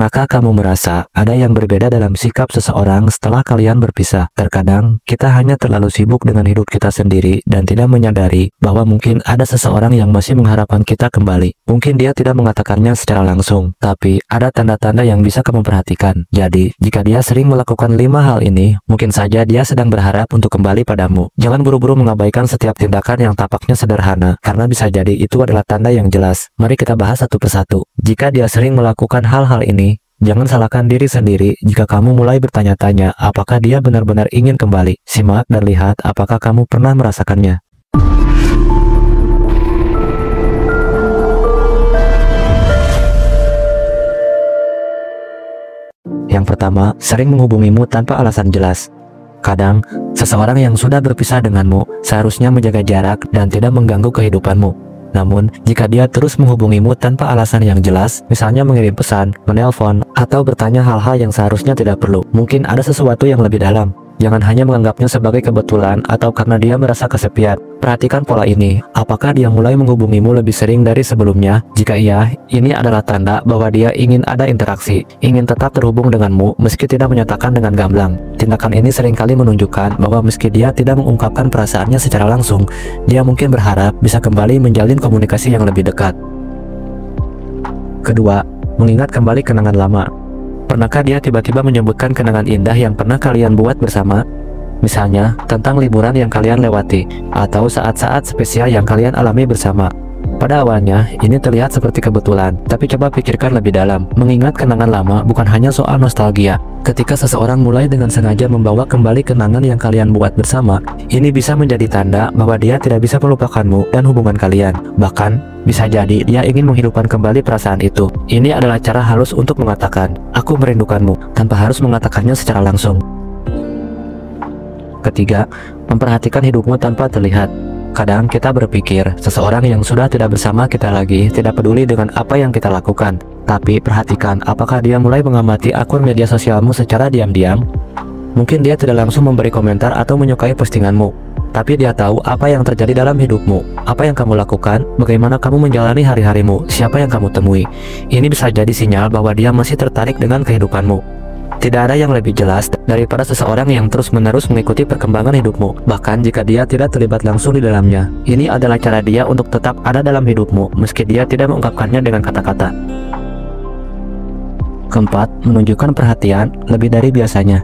Pernahkah kamu merasa ada yang berbeda dalam sikap seseorang setelah kalian berpisah? Terkadang kita hanya terlalu sibuk dengan hidup kita sendiri dan tidak menyadari bahwa mungkin ada seseorang yang masih mengharapkan kita kembali. Mungkin dia tidak mengatakannya secara langsung, tapi ada tanda-tanda yang bisa kamu perhatikan. Jadi, jika dia sering melakukan 5 hal ini, mungkin saja dia sedang berharap untuk kembali padamu. Jangan buru-buru mengabaikan setiap tindakan yang tampaknya sederhana, karena bisa jadi itu adalah tanda yang jelas. Mari kita bahas satu persatu. Jika dia sering melakukan hal-hal ini, jangan salahkan diri sendiri jika kamu mulai bertanya-tanya apakah dia benar-benar ingin kembali. Simak dan lihat apakah kamu pernah merasakannya. Yang pertama, sering menghubungimu tanpa alasan jelas. Kadang, seseorang yang sudah berpisah denganmu seharusnya menjaga jarak dan tidak mengganggu kehidupanmu. Namun, jika dia terus menghubungimu tanpa alasan yang jelas, misalnya mengirim pesan, menelpon, atau bertanya hal-hal yang seharusnya tidak perlu, mungkin ada sesuatu yang lebih dalam. Jangan hanya menganggapnya sebagai kebetulan atau karena dia merasa kesepian. Perhatikan pola ini. Apakah dia mulai menghubungimu lebih sering dari sebelumnya? Jika iya, ini adalah tanda bahwa dia ingin ada interaksi, ingin tetap terhubung denganmu meski tidak menyatakan dengan gamblang. Tindakan ini seringkali menunjukkan bahwa meski dia tidak mengungkapkan perasaannya secara langsung, dia mungkin berharap bisa kembali menjalin komunikasi yang lebih dekat. Kedua, mengingat kembali kenangan lama. Pernahkah dia tiba-tiba menyebutkan kenangan indah yang pernah kalian buat bersama? Misalnya, tentang liburan yang kalian lewati, atau saat-saat spesial yang kalian alami bersama. Pada awalnya, ini terlihat seperti kebetulan, tapi coba pikirkan lebih dalam. Mengingat kenangan lama bukan hanya soal nostalgia. Ketika seseorang mulai dengan sengaja membawa kembali kenangan yang kalian buat bersama, ini bisa menjadi tanda bahwa dia tidak bisa melupakanmu dan hubungan kalian. Bahkan, bisa jadi dia ingin menghidupkan kembali perasaan itu. Ini adalah cara halus untuk mengatakan, "Aku merindukanmu," tanpa harus mengatakannya secara langsung. Ketiga, memperhatikan hidupmu tanpa terlihat. Kadang kita berpikir, seseorang yang sudah tidak bersama kita lagi tidak peduli dengan apa yang kita lakukan. Tapi perhatikan apakah dia mulai mengamati akun media sosialmu secara diam-diam. Mungkin dia tidak langsung memberi komentar atau menyukai postinganmu, tapi dia tahu apa yang terjadi dalam hidupmu, apa yang kamu lakukan, bagaimana kamu menjalani hari-harimu, siapa yang kamu temui. Ini bisa jadi sinyal bahwa dia masih tertarik dengan kehidupanmu. Tidak ada yang lebih jelas daripada seseorang yang terus-menerus mengikuti perkembangan hidupmu, bahkan jika dia tidak terlibat langsung di dalamnya. Ini adalah cara dia untuk tetap ada dalam hidupmu, meski dia tidak mengungkapkannya dengan kata-kata. Keempat, menunjukkan perhatian lebih dari biasanya.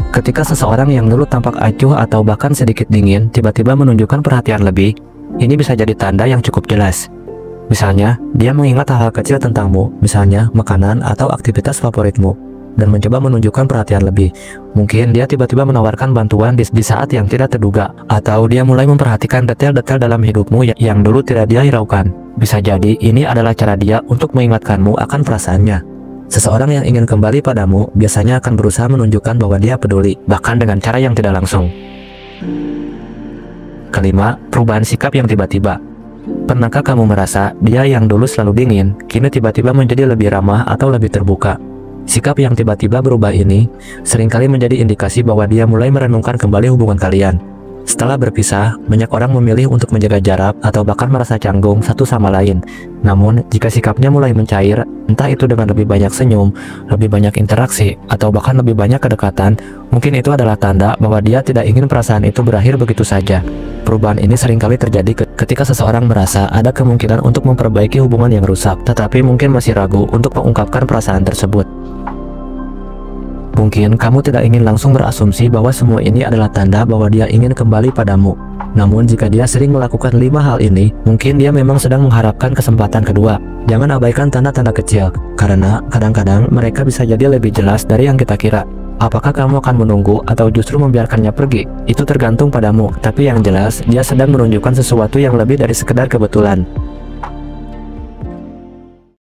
Ketika seseorang yang dulu tampak acuh atau bahkan sedikit dingin, tiba-tiba menunjukkan perhatian lebih, ini bisa jadi tanda yang cukup jelas. Misalnya, dia mengingat hal-hal kecil tentangmu, misalnya makanan atau aktivitas favoritmu, dan mencoba menunjukkan perhatian lebih. Mungkin dia tiba-tiba menawarkan bantuan di saat yang tidak terduga, atau dia mulai memperhatikan detail-detail dalam hidupmu yang dulu tidak dia hiraukan. Bisa jadi ini adalah cara dia untuk mengingatkanmu akan perasaannya. Seseorang yang ingin kembali padamu biasanya akan berusaha menunjukkan bahwa dia peduli, bahkan dengan cara yang tidak langsung. Kelima, perubahan sikap yang tiba-tiba. Pernahkah kamu merasa dia yang dulu selalu dingin, kini tiba-tiba menjadi lebih ramah atau lebih terbuka? Sikap yang tiba-tiba berubah ini seringkali menjadi indikasi bahwa dia mulai merenungkan kembali hubungan kalian. Setelah berpisah, banyak orang memilih untuk menjaga jarak atau bahkan merasa canggung satu sama lain. Namun, jika sikapnya mulai mencair, entah itu dengan lebih banyak senyum, lebih banyak interaksi, atau bahkan lebih banyak kedekatan, mungkin itu adalah tanda bahwa dia tidak ingin perasaan itu berakhir begitu saja. Perubahan ini seringkali terjadi ketika seseorang merasa ada kemungkinan untuk memperbaiki hubungan yang rusak, tetapi mungkin masih ragu untuk mengungkapkan perasaan tersebut. Mungkin kamu tidak ingin langsung berasumsi bahwa semua ini adalah tanda bahwa dia ingin kembali padamu. Namun jika dia sering melakukan 5 hal ini, mungkin dia memang sedang mengharapkan kesempatan kedua. Jangan abaikan tanda-tanda kecil, karena kadang-kadang mereka bisa jadi lebih jelas dari yang kita kira. Apakah kamu akan menunggu atau justru membiarkannya pergi? Itu tergantung padamu, tapi yang jelas dia sedang menunjukkan sesuatu yang lebih dari sekedar kebetulan.